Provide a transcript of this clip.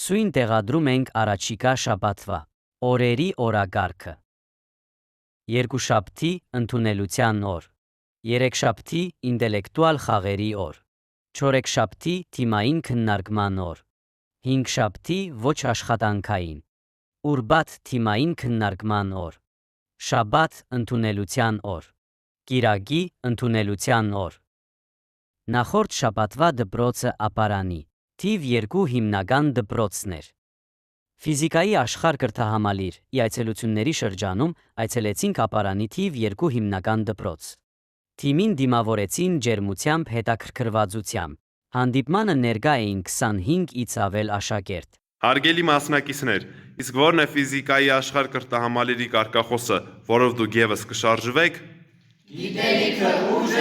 Սույն տեղադրում ենք առաջիկա շաբաթվա օրերի օրակարգը։ Երկուշաբթի ընդունելության օր, երեքշաբթի ինտելեկտուալ խաղերի օր, չորեքշաբթի թիմային քննարկման օր, հինգշաբթի ոչ աշխատանքային, ուրբաթ թիմային քննարկման օր, շաբաթ ընդունելության օր, կիրակի ընդունելության օր։ Նախորդ շաբաթվա դպրոցը ապարանի թիվ 2 հիմնական դպրոցներ։ Ֆիզիկայի աշխարհ կրթահամալիր այցելությունների շրջանում այցելեցինք ապարանի թիվ 2 հիմնական դպրոց։ Թիմին դիմավորեցին ջերմությամբ հետաքրքրվածությամբ։ Հանդիպմանը ներկա էին 25-ից ավել աշակերտ։ Հարգելի մասնակիցներ, իսկ ո՞րն է ֆիզիկայի աշխարհ կրթահամալիրի կարգախոսը, որով դուք եւս կշարժվեք։ Գիտելիքը ուժ